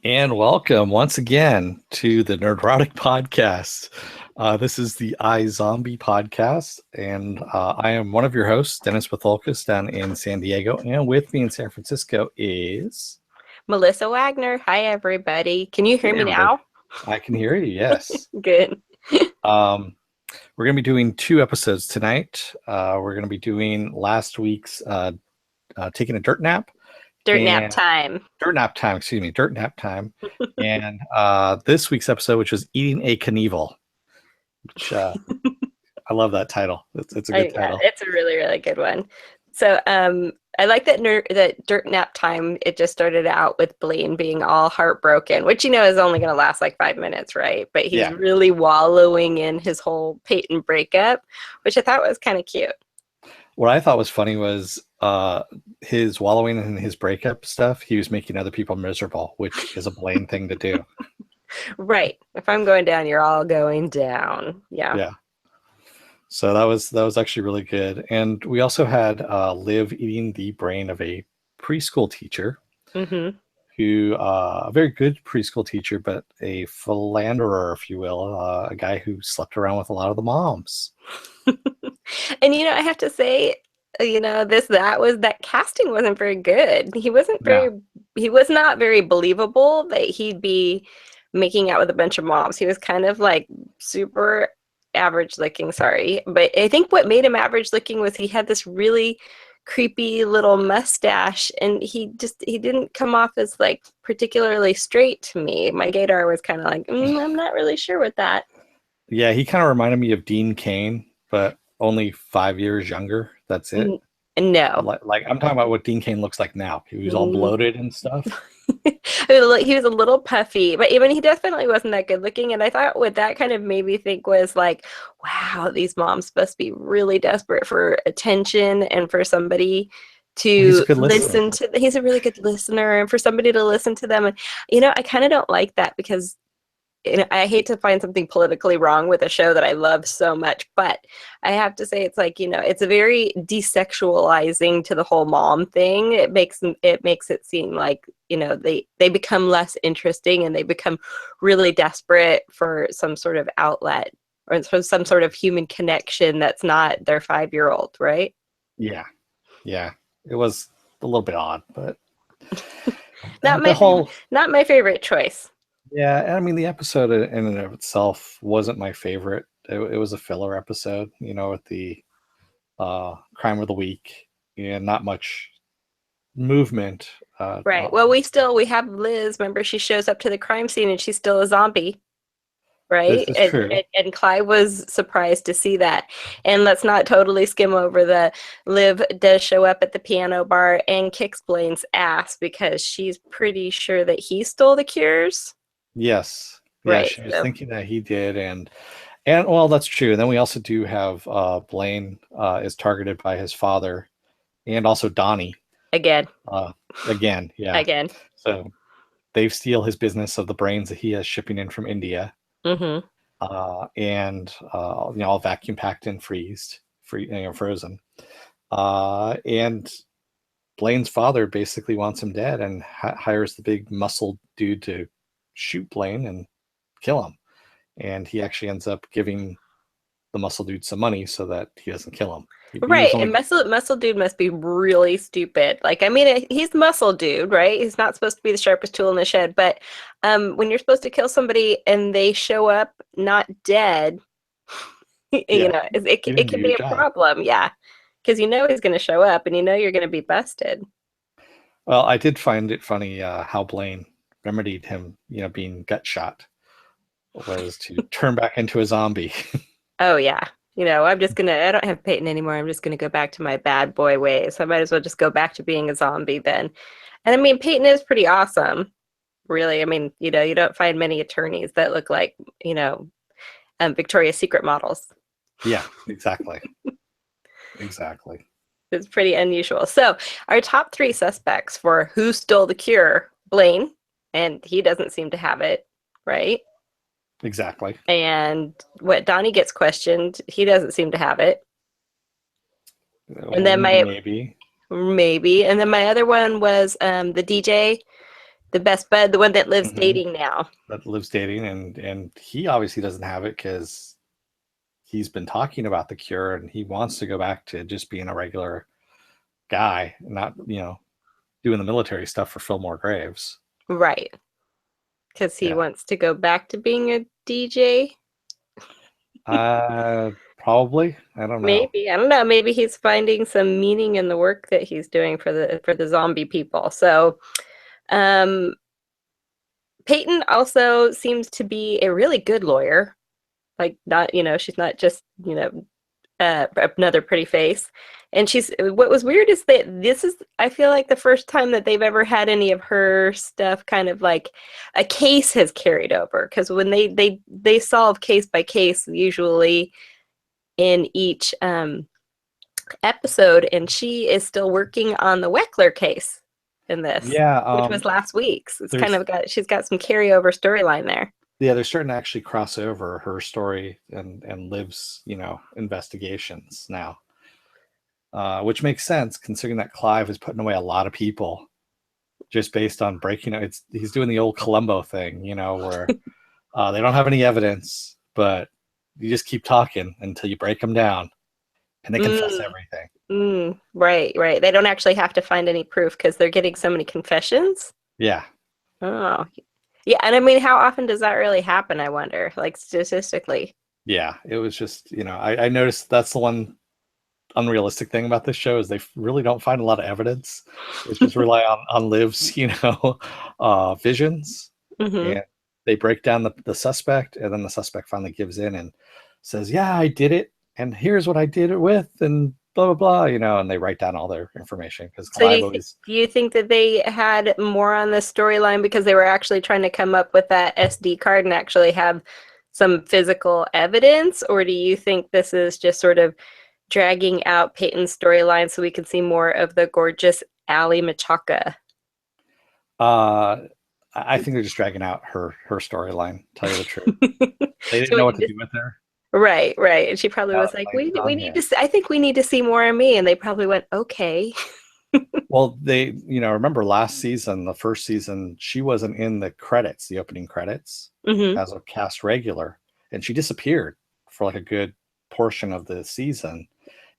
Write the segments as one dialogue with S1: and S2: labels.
S1: And welcome once again to the Nerdrotic Podcast. This is the iZombie podcast, and I am one of your hosts, Dennis Patholkas, down in San Diego. And with me in San Francisco is
S2: Melissa Wagner. Hi, everybody. Can you hear
S1: Hey,
S2: me
S1: everybody.
S2: now?
S1: I can hear you. Yes.
S2: Good.
S1: We're going to be doing 2 episodes tonight. We're going to be doing last week's taking a dirt nap.
S2: Dirt nap
S1: And
S2: time.
S1: Dirt nap time, excuse me, dirt nap time. And this week's episode, which was eating a Knievel, which I love that title. It's a good title.
S2: It's a really, really good one. So I like that dirt nap time. It just started out with Blaine being all heartbroken, which is only going to last like 5 minutes, right? But he's really wallowing in his whole Peyton breakup, which I thought was kind of cute.
S1: What I thought was funny was his wallowing in his breakup stuff. He was making other people miserable, which is a Blaine thing to do.
S2: Right. If I'm going down, you're all going down. Yeah.
S1: So that was actually really good. And we also had Liv eating the brain of a preschool teacher, who a very good preschool teacher, but a philanderer, if you will, a guy who slept around with a lot of the moms.
S2: And I have to say, that casting wasn't very good. He was not very believable that he'd be making out with a bunch of moms. He was kind of like super average looking, sorry. But I think what made him average looking was he had this really creepy little mustache, and he didn't come off as like particularly straight to me. My gaydar was kind of like, I'm not really sure with that.
S1: Yeah, he kind of reminded me of Dean Cain, but only 5 years younger. That's it.
S2: No.
S1: Like I'm talking about what Dean Cain looks like now. He was all bloated and stuff.
S2: He was a little puffy, but even he definitely wasn't that good looking. And I thought what that kind of made me think was like, wow, these moms must be really desperate for attention and for somebody to listen to. He's a really good listener, and for somebody to listen to them. And I kind of don't like that because I hate to find something politically wrong with a show that I love so much, but I have to say it's like, it's a very desexualizing to the whole mom thing. It makes it seem like, they become less interesting, and they become really desperate for some sort of outlet or for some sort of human connection that's not their 5-year-old, right?
S1: Yeah. It was a little bit odd, but
S2: not my favorite choice.
S1: Yeah, I mean, the episode in and of itself wasn't my favorite. It was a filler episode, with the crime of the week, and not much movement.
S2: Right. Well, we have Liz. Remember, she shows up to the crime scene and she's still a zombie, right?
S1: This is true.
S2: And Clive was surprised to see that. And let's not totally skim over the Liv does show up at the piano bar and kicks Blaine's ass because she's pretty sure that he stole the cures.
S1: Yes.
S2: Right.
S1: She was thinking that he did, and well, that's true. And then we also do have Blaine is targeted by his father, and also Donnie.
S2: Again,
S1: yeah.
S2: Again.
S1: So they steal his business of the brains that he has shipping in from India. And all vacuum packed and frozen. And Blaine's father basically wants him dead and hires the big muscle dude to shoot Blaine and kill him. And he actually ends up giving the muscle dude some money so that he doesn't kill him.
S2: Right. And muscle dude must be really stupid. Like, I mean, he's muscle dude, right? He's not supposed to be the sharpest tool in the shed. But when you're supposed to kill somebody and they show up not dead, it can be a problem. Yeah. Because he's going to show up and you're going to be busted.
S1: Well, I did find it funny how Blaine remedied him, being gut shot, was to turn back into a zombie.
S2: Oh, yeah. I don't have Peyton anymore. I'm just going to go back to my bad boy ways. I might as well just go back to being a zombie then. And I mean, Peyton is pretty awesome, really. I mean, you don't find many attorneys that look like, Victoria's Secret models.
S1: Yeah, exactly. Exactly.
S2: It's pretty unusual. So our top 3 suspects for who stole the cure, Blaine, and he doesn't seem to have it, right?
S1: Exactly.
S2: And what Donnie gets questioned, he doesn't seem to have it. And then maybe. And then my other one was the DJ the best bud, the one that lives
S1: Hmm.
S2: dating now.
S1: That lives dating, and he obviously doesn't have it because he's been talking about the cure and he wants to go back to just being a regular guy, not doing the military stuff for Fillmore Graves.
S2: Right. Because he
S1: Yeah.
S2: wants to go back to being a DJ.
S1: Probably. I don't know.
S2: Maybe. I don't know. Maybe he's finding some meaning in the work that he's doing for the zombie people. So, um, Peyton also seems to be a really good lawyer. Like, not, she's not just, another pretty face. And what was weird is that this is, I feel like, the first time that they've ever had any of her stuff kind of like a case has carried over. Because when they solve case by case, usually in each episode, and she is still working on the Weckler case in this,
S1: Yeah.
S2: which was last week's. It's kind
S1: There's
S2: of she's got some carryover storyline there.
S1: yeah, they're starting to actually cross over her story and Liv's investigations now, which makes sense considering that Clive is putting away a lot of people just based on breaking. He's doing the old Columbo thing, where they don't have any evidence, but you just keep talking until you break them down, and they confess
S2: Mm,
S1: everything.
S2: right, right. They don't actually have to find any proof because they're getting so many confessions.
S1: Yeah,
S2: Oh, yeah. And I mean, how often does that really happen? I wonder, like statistically.
S1: yeah. It was just I noticed that's the one unrealistic thing about this show is they really don't find a lot of evidence. It's just rely on Liv's visions,
S2: Hmm.
S1: and they break down the suspect, and then the suspect finally gives in and says, yeah, I did it, and here's what I did it with, and blah blah blah, and they write down all their information because
S2: So
S1: Clive always.
S2: do you think that they had more on the storyline because they were actually trying to come up with that SD card and actually have some physical evidence, or do you think this is just sort of dragging out Peyton's storyline so we can see more of the gorgeous Allie Machaca?
S1: I think they're just dragging out her storyline, tell you the truth. They didn't
S2: So
S1: know
S2: we
S1: what
S2: can
S1: to
S2: just
S1: do with her.
S2: right, right. And she probably
S1: Now
S2: was
S1: that
S2: like,
S1: Blaine's
S2: we
S1: gone,
S2: need
S1: yeah.
S2: to see, I think we need to see more of me. And they probably went, okay.
S1: Well, they, remember last season, the first season, she wasn't in the credits, the opening credits,
S2: Hmm.
S1: as a cast regular, and she disappeared for like a good portion of the season.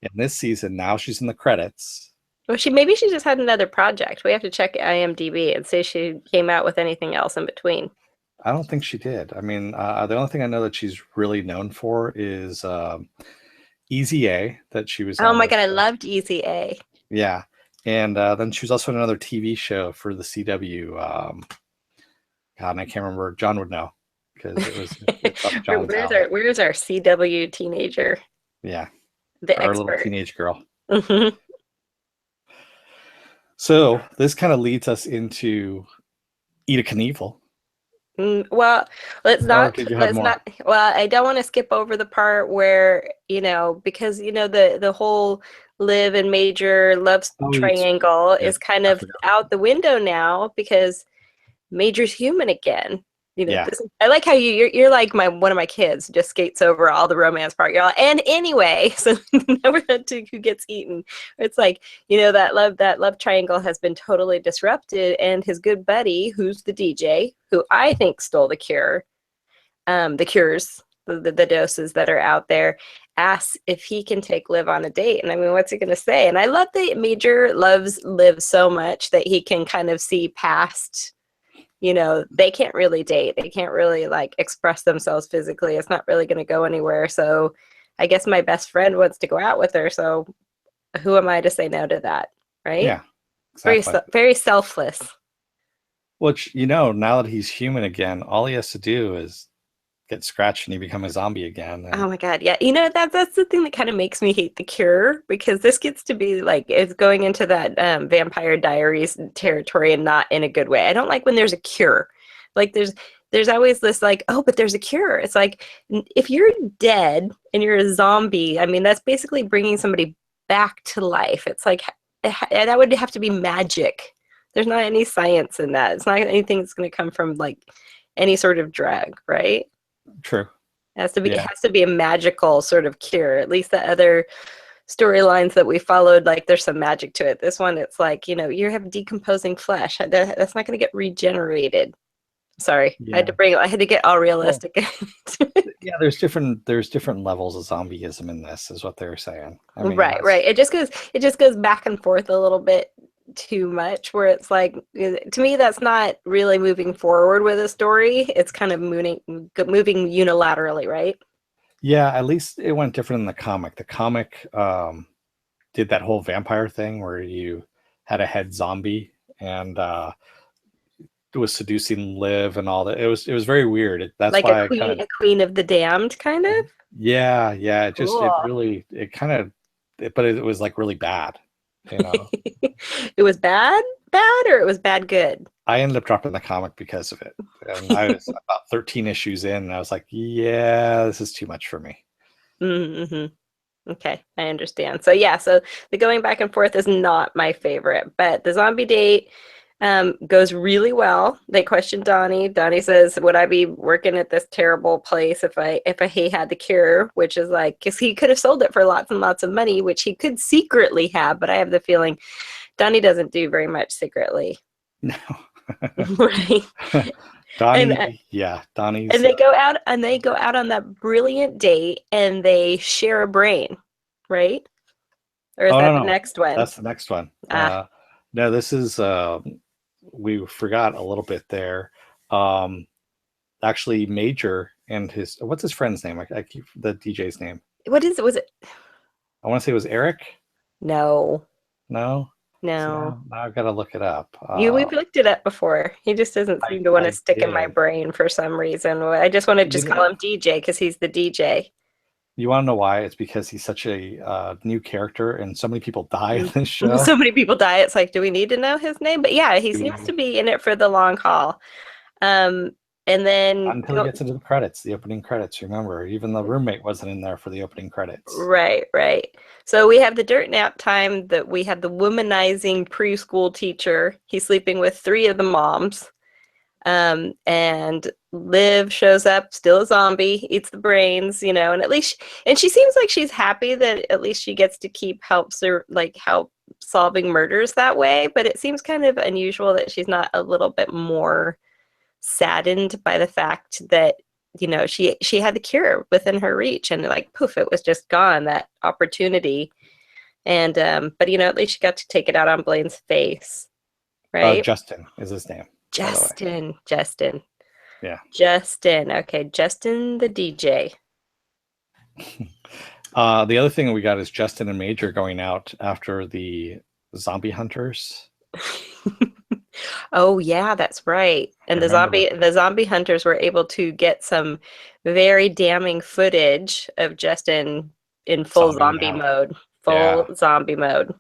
S1: In this season, now she's in the credits.
S2: Well, maybe she just had another project. We have to check IMDb and see if she came out with anything else in between.
S1: I don't think she did. I mean, the only thing I know that she's really known for is Easy A that she was
S2: Oh
S1: on
S2: my
S1: with.
S2: God, I loved Easy A.
S1: Yeah, and then she was also in another TV show for the CW. God, and I can't remember. John would know because it's up John's alley.
S2: Where's our CW teenager,
S1: Yeah,
S2: the
S1: our little
S2: expert?
S1: teenage girl.
S2: Hmm.
S1: So this kind of leads us into Eat a Knievel.
S2: Well,
S1: Or did you have more?
S2: well, I don't want to skip over the part where, because, the whole Liv and Major love
S1: Oh, yes.
S2: triangle
S1: Yeah,
S2: is kind
S1: I
S2: of
S1: forgot.
S2: out the window now because Major's human again.
S1: Yeah,
S2: I like how you're like one of my kids, just skates over all the romance part. You're all, and anyway, so now we're to who gets eaten. It's like, that love triangle has been totally disrupted, and his good buddy, who's the DJ, who I think stole the cures, the doses that are out there, asks if he can take Liv on a date. And I mean, what's he going to say? And I love that Major loves Liv so much that he can kind of see past, they can't really date. They can't really like express themselves physically. It's not really going to go anywhere. So I guess my best friend wants to go out with her. So who am I to say no to that? Right?
S1: yeah, exactly.
S2: Very selfless.
S1: Which, now that he's human again, all he has to do is get scratched and he become a zombie again.
S2: Oh
S1: And
S2: my God. Yeah. That's the thing that kind of makes me hate The Cure, because this gets to be like, it's going into that Vampire Diaries territory, and not in a good way. I don't like when there's a cure. Like there's always this like, oh, but there's a cure. It's like, if you're dead and you're a zombie, I mean, that's basically bringing somebody back to life. It's like, that would have to be magic. There's not any science in that. It's not anything that's going to come from like any sort of drug, right?
S1: true.
S2: It
S1: Yeah.
S2: has to be a magical sort of cure. At least the other storylines that we followed, like there's some magic to it. This one, it's like, you have decomposing flesh. That's not going to get regenerated. Sorry,
S1: Yeah.
S2: I had to get all
S1: Well,
S2: realistic.
S1: yeah, there's different levels of zombieism in this, is what they're saying. I mean,
S2: Right, right. It just goes back and forth a little bit too much, where it's like, to me, that's not really moving forward with a story. It's kind of moving unilaterally, right?
S1: yeah, at least it went different in the comic. The comic did that whole vampire thing where you had a head zombie and was seducing Liv and all that. It was very weird. That's
S2: Like a
S1: why I kind
S2: queen,
S1: of
S2: a queen of the damned, kind of.
S1: yeah, yeah. It
S2: Cool.
S1: really it kind of but it was like really bad, you know.
S2: It was bad, or it was bad good.
S1: I ended up dropping the comic because of it. And I was about 13 issues in and I was like, yeah, this is too much for me.
S2: Mm-hmm. Okay, I understand. So yeah, so the going back and forth is not my favorite, but the zombie date goes really well. They question Donnie. Donnie says, "Would I be working at this terrible place if he had the cure?" Which is like, because he could have sold it for lots and lots of money, which he could secretly have. But I have the feeling Donnie doesn't do very much secretly,
S1: No.
S2: right? And
S1: Donnie's
S2: and they go out on that brilliant date, and they share a brain, right? Or is
S1: oh
S2: that
S1: no
S2: the
S1: no.
S2: next one?
S1: That's the next one.
S2: Ah,
S1: No, this is we forgot a little bit there. Um Actually Major and his what's his friend's name? I keep the DJ's name.
S2: what is it? Was it?
S1: I want to say it was Eric.
S2: No,
S1: No? See,
S2: no.
S1: now I've got to look it up.
S2: We've looked it up before. He just doesn't
S1: I
S2: seem to want to
S1: I
S2: stick in my
S1: did.
S2: brain for some reason. I just want to
S1: You
S2: just
S1: know,
S2: call him DJ because he's the DJ.
S1: you want to know why? It's because he's such a new character, and so many people die in this show.
S2: So many people die. It's like, do we need to know his name? But yeah, he
S1: Do we
S2: seems
S1: need
S2: to be in it for the long haul. Um, and then
S1: until he gets into the credits, the opening credits. Remember, even the roommate wasn't in there for the opening credits.
S2: right, right. So we have the dirt nap time that we have the womanizing preschool teacher. He's sleeping with three of the moms. And Liv shows up, still a zombie, eats the brains, and at least, and she seems like she's happy that at least she gets to keep help solving murders that way. But it seems kind of unusual that she's not a little bit more saddened by the fact that she had the cure within her reach, and like poof, it was just gone, that opportunity. And but at least she got to take it out on Blaine's face, right?
S1: Justin is his name, by the way.
S2: Justin.
S1: Yeah.
S2: Justin. Okay, Justin the DJ.
S1: The other thing we got is Justin and Major going out after the zombie hunters.
S2: Oh yeah, that's right. And the
S1: Remember
S2: zombie hunters were able to get some very damning footage of Justin in full
S1: zombieing
S2: zombie
S1: out.
S2: mode.
S1: Yeah.
S2: Full zombie mode.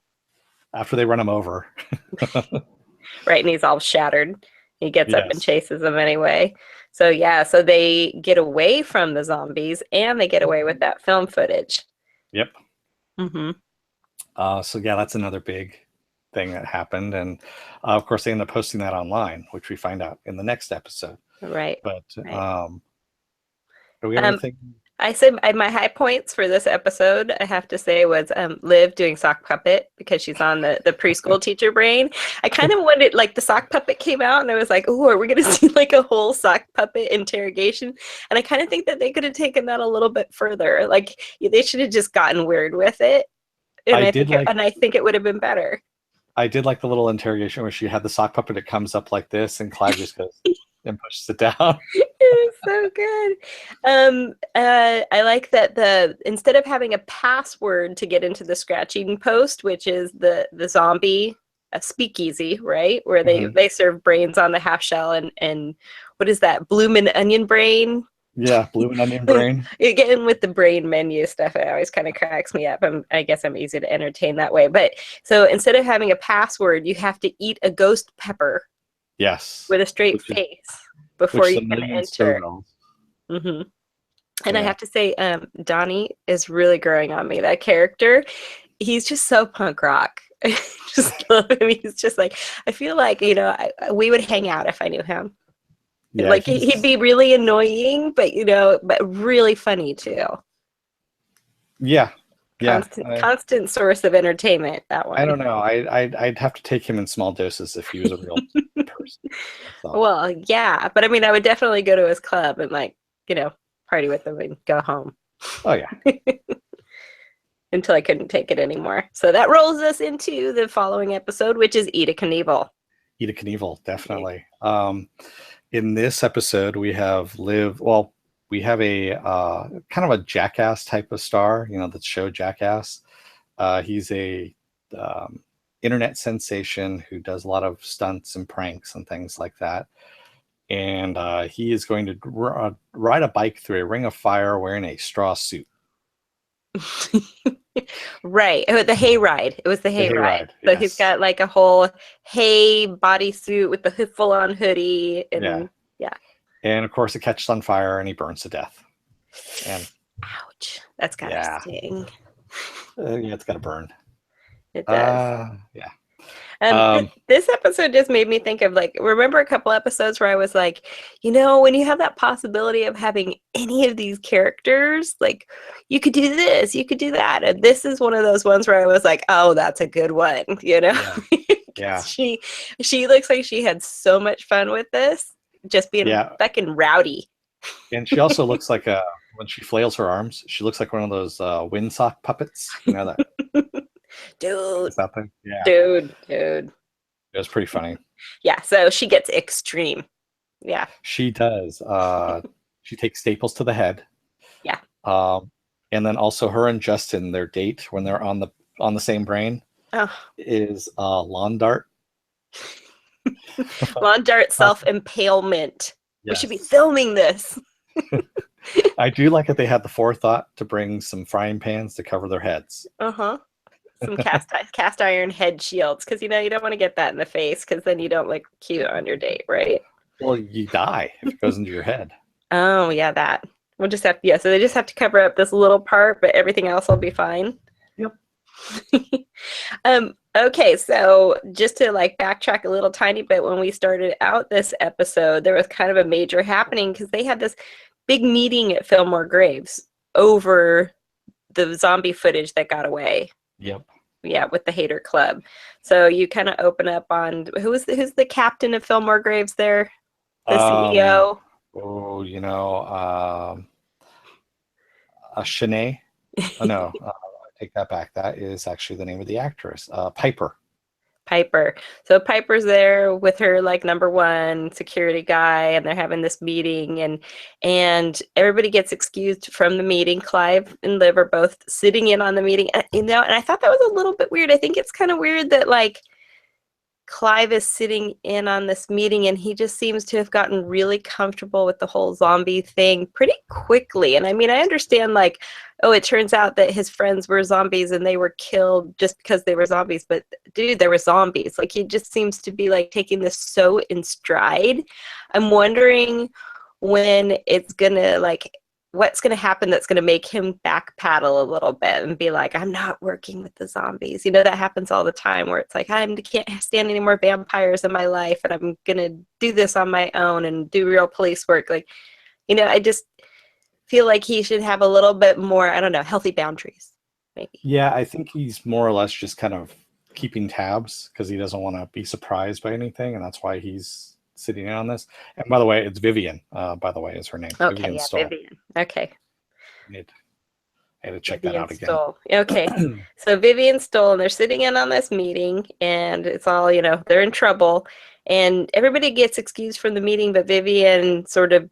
S1: After they run him over.
S2: Right, and he's all shattered. He gets up and
S1: Yes.
S2: chases them anyway. So yeah, so they get away from the zombies and they get away with that film footage.
S1: Yep.
S2: Mm-hmm.
S1: So yeah, that's another big thing that happened, and of course they end up posting that online, which we find out in the next episode.
S2: Right.
S1: But
S2: Right.
S1: do we have anything?
S2: I said my high points for this episode, I have to say, was Liv doing sock puppet because she's on the preschool teacher brain. I kind of wanted, like, the sock puppet came out and I was like, oh, are we going to see like a whole sock puppet interrogation? And I kind of think that they could have taken that a little bit further. Like, they should have just gotten weird with it. And I think it would have been better.
S1: I did like the little interrogation where she had the sock puppet. It comes up like this, and Clive just goes and pushes it down.
S2: It was so good. I like that instead of having a password to get into the scratching post, which is the zombie speakeasy, right, where they serve brains on the half shell, and what is that, bloomin' onion brain?
S1: Yeah, bloomin' onion brain.
S2: Again, with the brain menu stuff, it always kind of cracks me up. I guess I'm easy to entertain that way. But so instead of having a password, you have to eat a ghost pepper.
S1: Yes.
S2: With a straight face before you can enter. Mm-hmm. And yeah. I have to say, Donnie is really growing on me. That character, he's just so punk rock. I just love him. He's just like, I feel like, we would hang out if I knew him. Yeah, like he'd be really annoying, but really funny too.
S1: Yeah. Yeah,
S2: Constant source of entertainment, that
S1: I
S2: one.
S1: don't know. I'd have to take him in small doses if he was a real person myself.
S2: Well, yeah, but I mean, I would definitely go to his club and like, party with him and go home
S1: Oh yeah,
S2: until I couldn't take it anymore. So that rolls us into the following episode, which is Eat a Knievel.
S1: Eat a Knievel, definitely. In this episode, we have Liv. Well, we have a kind of a Jackass type of star. The show Jackass. He's a internet sensation who does a lot of stunts and pranks and things like that. And he is going to ride a bike through a ring of fire wearing a straw suit.
S2: Right. Oh, the hay ride. It was the
S1: The
S2: hay ride.
S1: hayride,
S2: So he's
S1: yes.
S2: got like a whole hay bodysuit with the full on hoodie.
S1: Yeah.
S2: And yeah.
S1: And of course, it catches on fire and he burns to death. And
S2: Ouch. That's gotta
S1: yeah,
S2: sting.
S1: yeah, it's got to burn.
S2: It does.
S1: Yeah.
S2: This episode just made me think of like, remember a couple episodes where I was like, when you have that possibility of having any of these characters, like you could do this, you could do that. And this is one of those ones where I was like, oh, that's a good one,
S1: Yeah. Yeah.
S2: She looks like she had so much fun with this, just being
S1: Yeah.
S2: fucking rowdy.
S1: And she also looks like when she flails her arms, she looks like one of those windsock puppets. You know that
S2: Dude,
S1: that thing? Yeah.
S2: dude.
S1: It was pretty funny.
S2: Yeah, so she gets extreme. Yeah.
S1: She does. She takes staples to the head.
S2: Yeah.
S1: And then also her and Justin, their date when they're on the same brain
S2: Oh.
S1: is lawn dart.
S2: Lawn dart self-impalement. We should be
S1: Yes.
S2: filming this.
S1: I do like that they had the forethought to bring some frying pans to cover their heads.
S2: Uh-huh. Some cast iron head shields, because you don't want to get that in the face, because then you don't look cute on your date, right?
S1: Well, you die if it goes into your head.
S2: Oh yeah, that. We'll just have so they just have to cover up this little part, but everything else will be fine.
S1: Yep.
S2: Okay, so just to like backtrack a little tiny bit, when we started out this episode, there was kind of a major happening because they had this big meeting at Fillmore Graves over the zombie footage that got away.
S1: Yep.
S2: Yeah, with the Hater Club. So you kind of open up on who's the captain of Fillmore Graves there? The CEO?
S1: Shanae. Oh no, I take that back. That is actually the name of the actress, Piper.
S2: Piper. So Piper's there with her like number one security guy, and they're having this meeting, and everybody gets excused from the meeting. Clive and Liv are both sitting in on the meeting, and I thought that was a little bit weird. I think it's kind of weird that like Clive is sitting in on this meeting, and he just seems to have gotten really comfortable with the whole zombie thing pretty quickly. And I mean, I understand like, oh, it turns out that his friends were zombies and they were killed just because they were zombies. But dude, they were zombies. Like he just seems to be like taking this so in stride. I'm wondering when it's gonna like what's going to happen that's going to make him backpedal a little bit and be like, I'm not working with the zombies. That happens all the time where it's like, I can't stand any more vampires in my life and I'm going to do this on my own and do real police work. Like, I just feel like he should have a little bit more, I don't know, healthy boundaries, maybe.
S1: Yeah, I think he's more or less just kind of keeping tabs because he doesn't want to be surprised by anything. And that's why he's sitting in on this. And by the way, it's Vivian, by the way, is her name.
S2: Okay,
S1: Vivian
S2: yeah,
S1: Stoll.
S2: Vivian. Okay.
S1: I had to check
S2: Vivian
S1: that out again.
S2: Stoll. Okay. So Vivian Stoll, and they're sitting in on this meeting, and it's all, they're in trouble. And everybody gets excused from the meeting, but Vivian sort of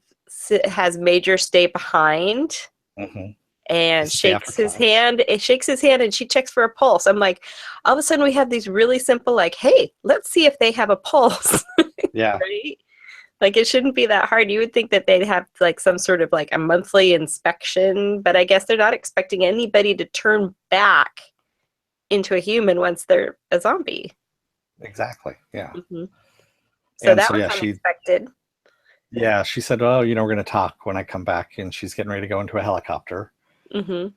S2: has Major stay behind.
S1: Mm-hmm.
S2: And shakes his hand. It shakes his hand, and she checks for a pulse. I'm like, all of a sudden we have these really simple, like, hey, let's see if they have a pulse.
S1: Yeah.
S2: Right? Like it shouldn't be that hard. You would think that they'd have like some sort of like a monthly inspection, but I guess they're not expecting anybody to turn back into a human once they're a zombie.
S1: Exactly. Yeah.
S2: Mm-hmm. So that was unexpected.
S1: Yeah, she said, "Oh, we're going to talk when I come back," and she's getting ready to go into a helicopter.
S2: Mm-hmm.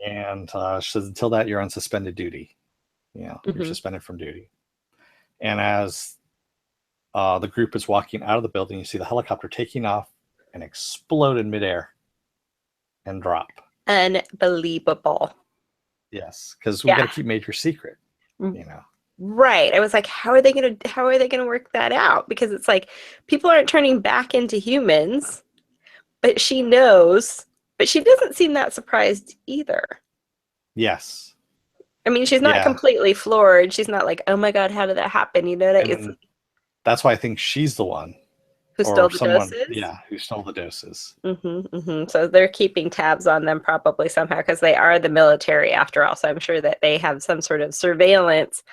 S1: And she says, "Until that, you're on suspended duty.
S2: Mm-hmm.
S1: You're suspended from duty." And as the group is walking out of the building, you see the helicopter taking off and explode in midair and drop.
S2: Unbelievable.
S1: Yes, because we got
S2: Yeah.
S1: to keep Major secret, you know.
S2: Right. I was like, how are they gonna work that out? Because it's like people aren't turning back into humans, but she knows, but she doesn't seem that surprised either.
S1: Yes.
S2: I mean, she's not
S1: Yeah.
S2: completely floored. She's not like, oh my God, how did that happen? You know, that it's
S1: And that's why I think she's the one,
S2: who
S1: or
S2: stole the
S1: someone,
S2: doses.
S1: yeah, who stole the doses.
S2: So they're keeping tabs on them probably somehow because they are the military after all. So I'm sure that they have some sort of surveillance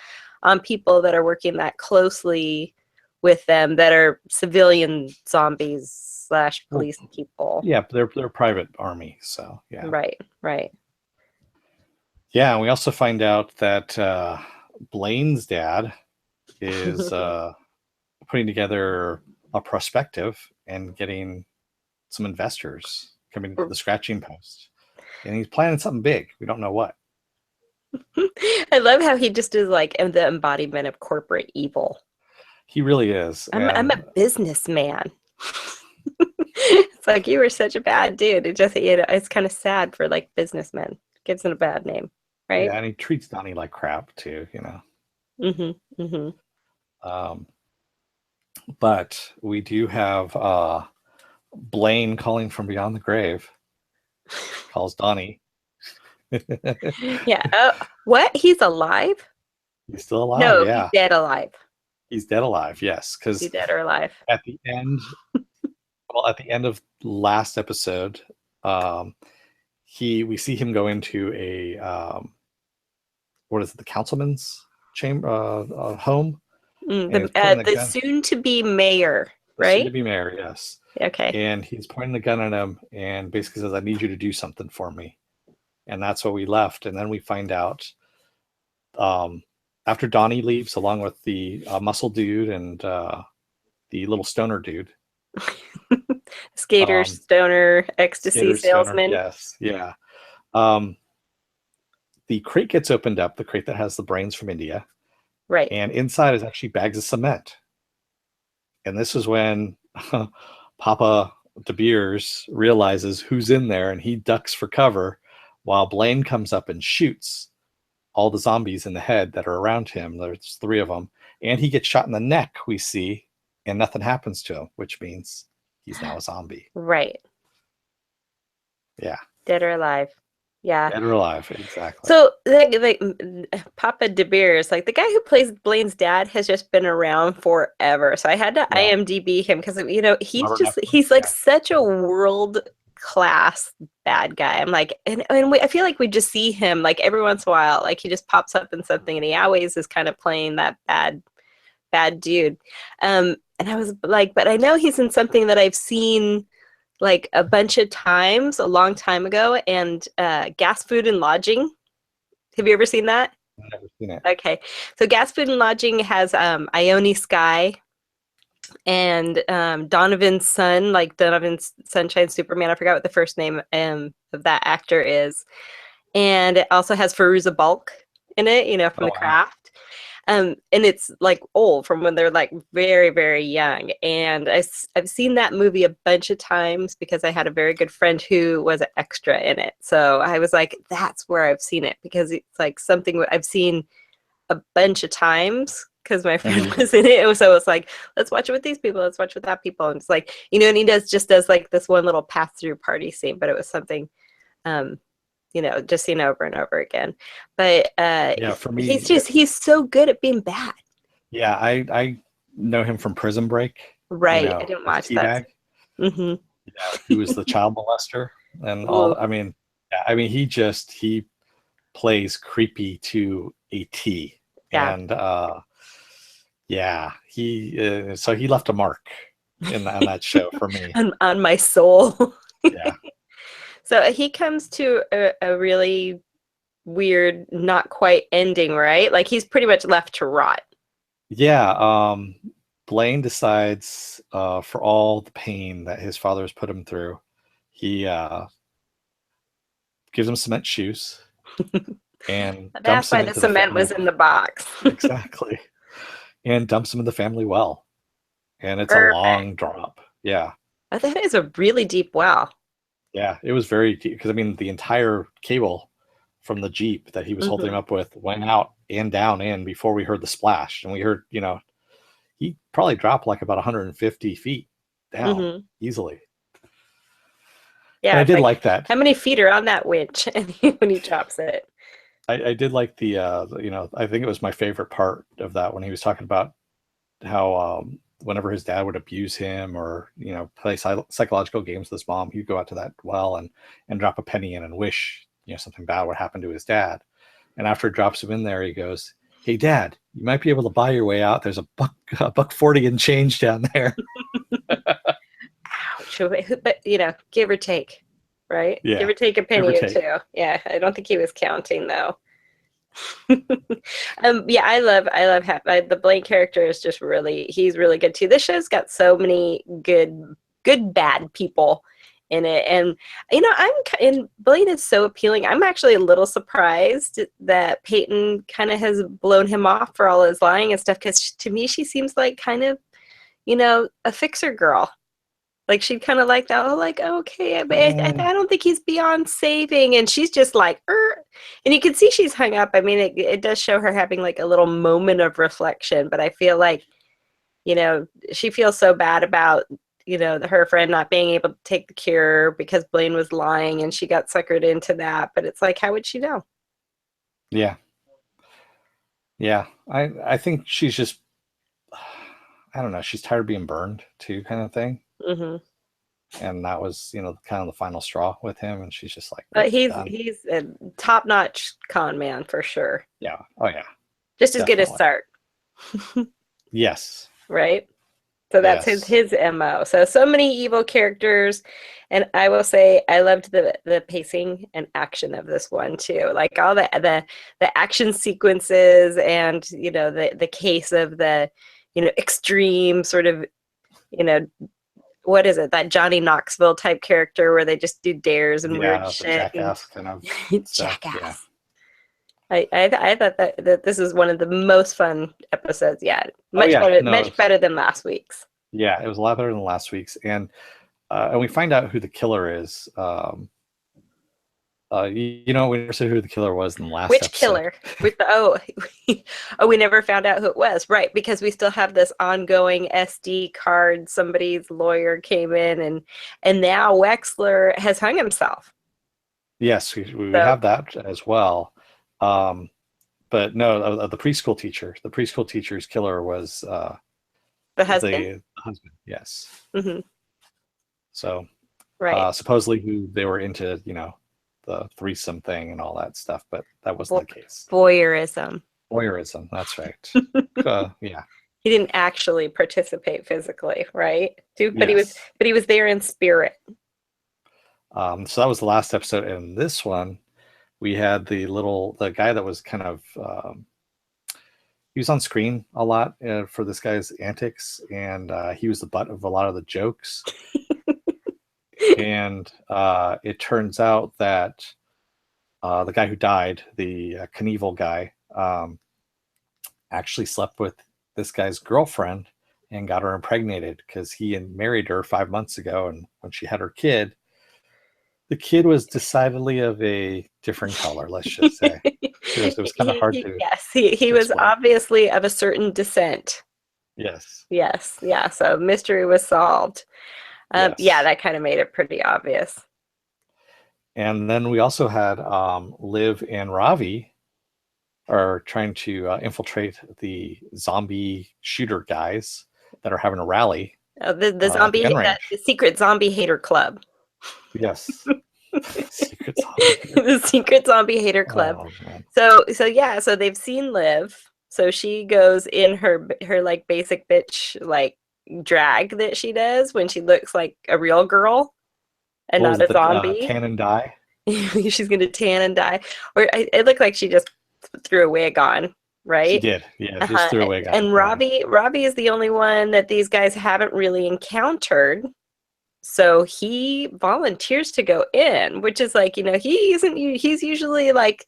S2: on people that are working that closely with them that are civilian zombies slash
S1: Well,
S2: police people.
S1: yeah, they're a private army, so yeah.
S2: Right, right.
S1: Yeah, and we also find out that Blaine's dad is putting together a prospective and getting some investors coming to the scratching post. And he's planning something big. We don't know what.
S2: I love how he just is like the embodiment of corporate evil.
S1: He really is.
S2: I'm
S1: And
S2: a businessman. It's like you were such a bad dude. It just it's kind of sad for like businessmen. Gives it a bad name, right?
S1: yeah, and he treats Donnie like crap too, you know.
S2: Mm-hmm. Mm-hmm.
S1: Um, but we do have Blaine calling from beyond the grave, calls Donnie.
S2: Yeah. Oh, what? He's alive?
S1: He's still alive,
S2: No, he's
S1: yeah.
S2: dead alive.
S1: He's dead alive, yes.
S2: Is he
S1: Because
S2: dead or alive?
S1: at the end, well, at the end of last episode, um, we see him go into a what is it, the councilman's chamber home, and he's pointing the
S2: The
S1: gun.
S2: soon-to-be mayor,
S1: The soon
S2: right?
S1: to be mayor, yes.
S2: Okay.
S1: And he's pointing the gun at him and basically says, "I need you to do something for me." And that's what we left. And then we find out um, after Donnie leaves, along with the muscle dude and the little stoner dude.
S2: Skater,
S1: Um,
S2: stoner, ecstasy
S1: Skater, stoner,
S2: salesman.
S1: yes, yeah. Um, the crate gets opened up, the crate that has the brains from India,
S2: Right.
S1: and inside is actually bags of cement. And this is when Papa De Beers realizes who's in there, and he ducks for cover while Blaine comes up and shoots all the zombies in the head that are around him. There's three of them, and he gets shot in the neck. We see, and nothing happens to him, which means he's now a zombie.
S2: Right.
S1: Yeah,
S2: Dead or alive. Yeah.
S1: dead or alive, exactly.
S2: So, Papa De Beers, like the guy who plays Blaine's dad, has just been around forever. So I had to
S1: Yeah,
S2: IMDb him because
S1: Robert Neptune.
S2: he's like
S1: Yeah,
S2: such a world class bad guy. I'm like, I feel like we just see him like every once in a while, like he just pops up in something, and he always is kind of playing that bad dude. And I was like, but I know he's in something that I've seen like a bunch of times a long time ago, and Gas, Food, and Lodging. Have you ever seen that?
S1: I've never seen it.
S2: Okay. So Gas, Food, and Lodging has Ione Skye and Donovan's son, like Donovan's Sunshine Superman. I forgot what the first name of that actor is. And it also has Fairuza Balk in it, from
S1: Oh
S2: The
S1: wow.
S2: Craft. And it's like old from when they're like very, very young. And I've seen that movie a bunch of times because I had a very good friend who was an extra in it. So I was like, that's where I've seen it, because it's like something I've seen a bunch of times because my friend
S1: Mhm.
S2: was in it. So it's like, let's watch it with these people, let's watch it with that people. And it's like, and he does like this one little pass through party scene, but it was something um just seen over and over again. But
S1: Yeah, for me,
S2: he's so good at being bad.
S1: yeah, I know him from Prison Break,
S2: Right. I didn't
S1: as
S2: watch that.
S1: Teabag,
S2: Mm-hmm.
S1: who was the child molester and
S2: Ooh,
S1: all. I mean, yeah, I mean, he plays creepy to a T,
S2: yeah.
S1: and yeah, so he left a mark on that show for me.
S2: on my soul.
S1: Yeah,
S2: So he comes to a really weird, not quite ending, right? Like he's pretty much left to rot.
S1: yeah. Blaine decides, for all the pain that his father has put him through, he gives him cement shoes and
S2: That's
S1: dumps him
S2: why the
S1: into the
S2: cement
S1: family.
S2: was in the box.
S1: Exactly. And dumps him in the family well. And it's a
S2: Perfect.
S1: long drop. Yeah.
S2: Oh, that is a really deep well.
S1: Yeah. It was very deep because I mean the entire cable from the Jeep that he was holding
S2: Mm-hmm.
S1: him up with went out and down in before we heard the splash. And we heard, he probably dropped like about 150 feet down
S2: Mm-hmm.
S1: easily. And
S2: Yeah,
S1: I
S2: it's
S1: did
S2: like
S1: like that.
S2: how many feet are on that winch and when he drops it.
S1: I did like I think it was my favorite part of that when he was talking about how whenever his dad would abuse him or play psychological games with his mom, he'd go out to that well and drop a penny in and wish something bad would happen to his dad. And after it drops him in there, he goes, "Hey, Dad, you might be able to buy your way out. There's a buck 40 and change down there."
S2: Ouch. But give or take, right? Give
S1: Yeah,
S2: or take a
S1: give or
S2: penny or
S1: take.
S2: two. Yeah, I don't think he was counting though. Yeah, I love the Blaine character is just he's really good too. This show's got so many good bad people in it, and and Blaine is so appealing. I'm actually a little surprised that Peyton kind of has blown him off for all his lying and stuff, because to me she seems like kind of a fixer girl. Like she'd kind of like that. Oh, like okay, but I don't think he's beyond saving, and she's just like, and you can see she's hung up. I mean, it does show her having like a little moment of reflection, but I feel like, she feels so bad about her friend not being able to take the cure because Blaine was lying, and she got suckered into that. But it's like, how would she know?
S1: Yeah, yeah. I think she's just, I don't know. She's tired of being burned too, kind of thing.
S2: Hmm.
S1: And that was kind of the final straw with him. And she's just like,
S2: But
S1: done.
S2: he's a top-notch con man for sure.
S1: Yeah. Oh yeah.
S2: Just as good as
S1: Definitely.
S2: Sark,
S1: Yes.
S2: right? So that's
S1: Yes.
S2: his MO. So many evil characters, and I will say I loved the pacing and action of this one too. Like all the action sequences, and the case of the extreme sort of you know what is it, that Johnny Knoxville type character where they just do dares and weird
S1: Yeah. The
S2: shit and
S1: jackass kind of stuff. Yeah.
S2: jackass. I thought that this is one of the most fun episodes yet.
S1: Oh
S2: Much
S1: yeah.
S2: better,
S1: No.
S2: much better than last week's.
S1: Yeah. It was a lot better than last week's. And we find out who the killer is. We never said who the killer was in the last
S2: Which
S1: episode.
S2: killer? We never found out who it was, right? Because we still have this ongoing SD card. Somebody's lawyer came in, and now Wexler has hung himself.
S1: Yes, we
S2: So
S1: have that as well. But no, the preschool teacher. The preschool teacher's killer was
S2: the husband,
S1: the husband. Yes.
S2: hmm
S1: So
S2: right?
S1: supposedly who they were into, the threesome thing and all that stuff, but that wasn't the case.
S2: Voyeurism.
S1: Voyeurism. That's right. Yeah.
S2: He didn't actually participate physically, right? But
S1: Yes.
S2: he was there in spirit.
S1: So that was the last episode. And this one, we had the guy that was kind of he was on screen a lot for this guy's antics, and he was the butt of a lot of the jokes. And it turns out that the guy who died, the Knievel guy, actually slept with this guy's girlfriend and got her impregnated because he had married her 5 months ago. And when she had her kid, the kid was decidedly of a different color, let's just say. It was kind of hard to
S2: Yes, he was
S1: explain.
S2: obviously of a certain descent.
S1: Yes.
S2: Yes, yeah. So mystery was solved.
S1: Yes.
S2: Yeah, that kind of made it pretty obvious.
S1: And then we also had Liv and Ravi are trying to infiltrate the zombie shooter guys that are having a rally.
S2: The zombie, the secret zombie hater club.
S1: Yes. Secret zombie.
S2: The secret zombie hater club. Oh, so they've seen Liv. So she goes in her like basic bitch like drag that she does when she looks like a real girl and not a zombie.
S1: Tan and dye.
S2: She's gonna tan and dye, or it looked like she just threw a wig on, right?
S1: She did, yeah. Just threw a wig on.
S2: And Robbie is the only one that these guys haven't really encountered. So he volunteers to go in, which is like, he's usually like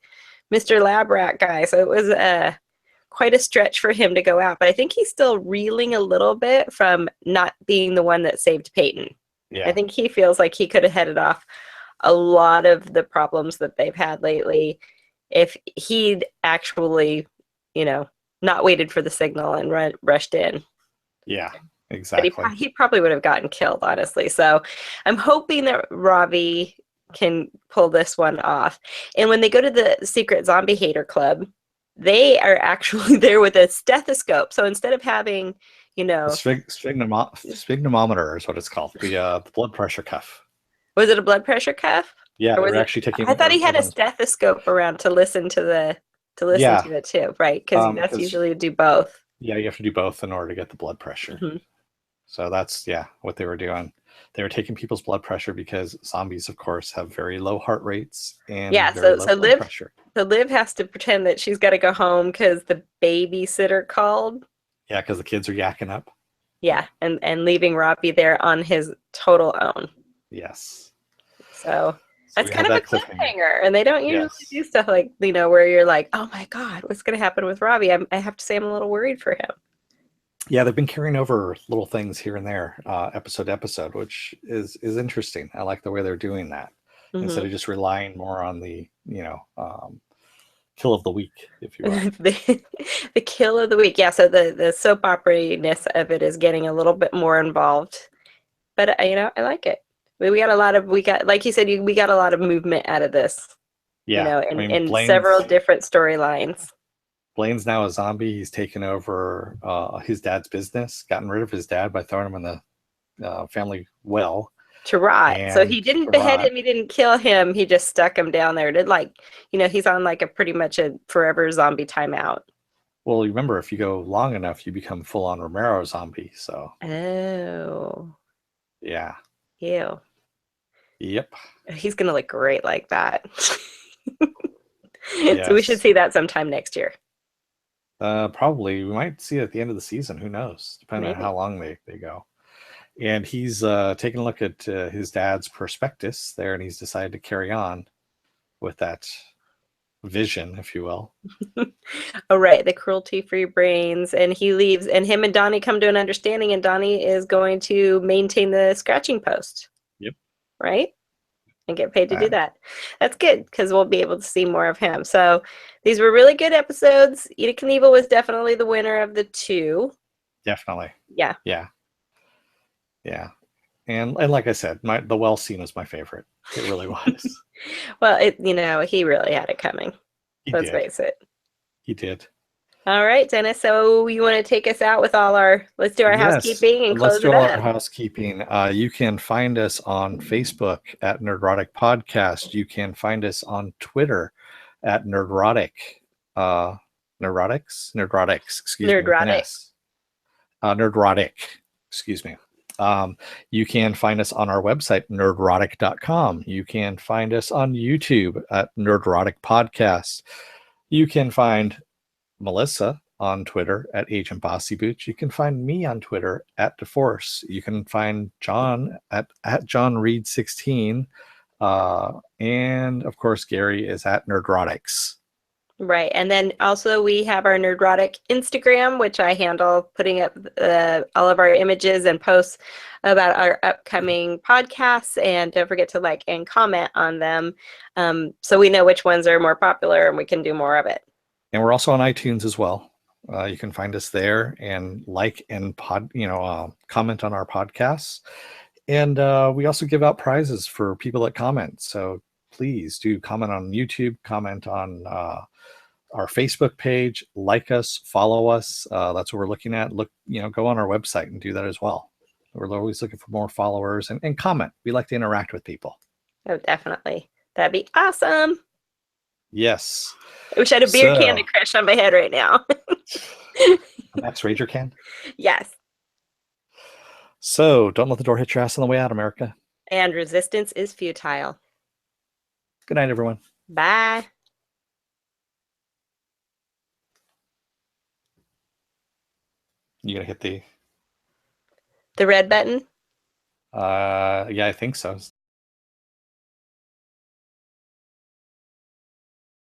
S2: Mr. Lab Rat guy. So it was quite a stretch for him to go out. But I think he's still reeling a little bit from not being the one that saved Peyton. Yeah. I think he feels like he could have headed off a lot of the problems that they've had lately. if he'd actually, not waited for the signal and rushed in.
S1: Yeah,
S2: But
S1: exactly.
S2: he probably would have gotten killed, honestly. So I'm hoping that Robbie can pull this one off. And when they go to the secret zombie hater club, they are actually there with a stethoscope. So instead of having,
S1: The sphygmometer is what it's called. The blood pressure cuff.
S2: was it a blood pressure cuff?
S1: Yeah,
S2: Or
S1: they
S2: was
S1: were
S2: it?
S1: actually
S2: I
S1: taking
S2: thought he had a
S1: everyone's.
S2: stethoscope around to listen
S1: Yeah,
S2: to it too, right? Because that's
S1: because
S2: usually do both.
S1: yeah, you have to do both in order to get the blood pressure.
S2: Hmm.
S1: So that's what they were doing. They were taking people's blood pressure because zombies, of course, have very low heart rates and
S2: Yeah.
S1: very
S2: So
S1: low blood pressure.
S2: Liv has to pretend that she's got to go home because the babysitter called.
S1: Yeah, because the kids are yakking up.
S2: Yeah, and leaving Robbie there on his total own.
S1: Yes.
S2: So
S1: So
S2: that's
S1: we
S2: kind
S1: have
S2: of a
S1: that cliffhanger.
S2: cliffhanger, and they don't usually do
S1: Yes.
S2: stuff like where you're like, oh my god, what's going to happen with Robbie? I have to say I'm a little worried for him.
S1: Yeah, they've been carrying over little things here and there, episode to episode, which is interesting. I like the way they're doing that instead
S2: Hmm.
S1: of just relying more on the kill of the week, if you will.
S2: The kill of the week. Yeah, so the soap opera-ness of it is getting a little bit more involved, but I like it. We got like you said, we got a lot of movement out of this.
S1: Yeah, I mean
S2: In several different storylines.
S1: Blaine's now a zombie. He's taken over his dad's business, gotten rid of his dad by throwing him in the family well,
S2: To rot. So
S1: and
S2: he didn't
S1: to
S2: behead
S1: rot.
S2: him, he didn't kill him, he just stuck him down there. Did he's on like a pretty much a forever zombie timeout.
S1: Well, you remember, if you go long enough, you become full on Romero zombie. So
S2: Oh.
S1: yeah,
S2: Ew.
S1: yep,
S2: He's gonna look great like that. So we should
S1: yes.
S2: see that sometime next year.
S1: Probably we might see it at the end of the season. Who knows? Depending on how
S2: Maybe.
S1: long they go. And he's taking a look at his dad's prospectus there, and he's decided to carry on with that vision, if you will.
S2: Oh, right, the cruelty-free brains, and he leaves, and him and Donnie come to an understanding, and Donnie is going to maintain the scratching post,
S1: Yep.
S2: right? And get paid to do
S1: And
S2: that. That's good because we'll be able to see more of him. So these were really good episodes. Edith Knievel was definitely the winner of the two.
S1: definitely.
S2: Yeah.
S1: Yeah. Yeah. And like I said, the well scene was my favorite. It really was.
S2: Well, he really had it coming.
S1: He
S2: Let's
S1: did.
S2: face it.
S1: He did.
S2: All right, Dennis. So you want to take us out with let's do our
S1: Yes.
S2: housekeeping and
S1: Let's
S2: close
S1: do
S2: it
S1: all our
S2: up.
S1: housekeeping. You can find us on Facebook at Nerdrotic Podcast. You can find us on Twitter at Nerdrotic. Nerdrotics, excuse me, with an
S2: Nerdrotic.
S1: S. Nerdrotic, excuse me. You can find us on our website, nerdrotic.com. You can find us on YouTube at Nerdrotic Podcast. You can find Melissa on Twitter at Agent Bossy Boots. You can find me on Twitter at DeForce. You can find John at John Reed 16. And of course, Gary is at Nerdrotics.
S2: Right. And then also we have our Nerdrotic Instagram, which I handle putting up all of our images and posts about our upcoming podcasts. And don't forget to like and comment on them so we know which ones are more popular and we can do more of it.
S1: And we're also on iTunes as well. You can find us there and like and comment on our podcasts. And we also give out prizes for people that comment. So please do comment on YouTube, comment on our Facebook page, like us, follow us. That's what we're looking at. Go on our website and do that as well. We're always looking for more followers and comment. We like to interact with people.
S2: Oh, definitely. That'd be awesome.
S1: Yes.
S2: I wish I had a beer can to crush on my head right now.
S1: Max Rager can?
S2: Yes.
S1: So don't let the door hit your ass on the way out, America.
S2: And resistance is futile.
S1: Good night, everyone.
S2: Bye.
S1: You gonna hit the
S2: red button?
S1: yeah, I think so.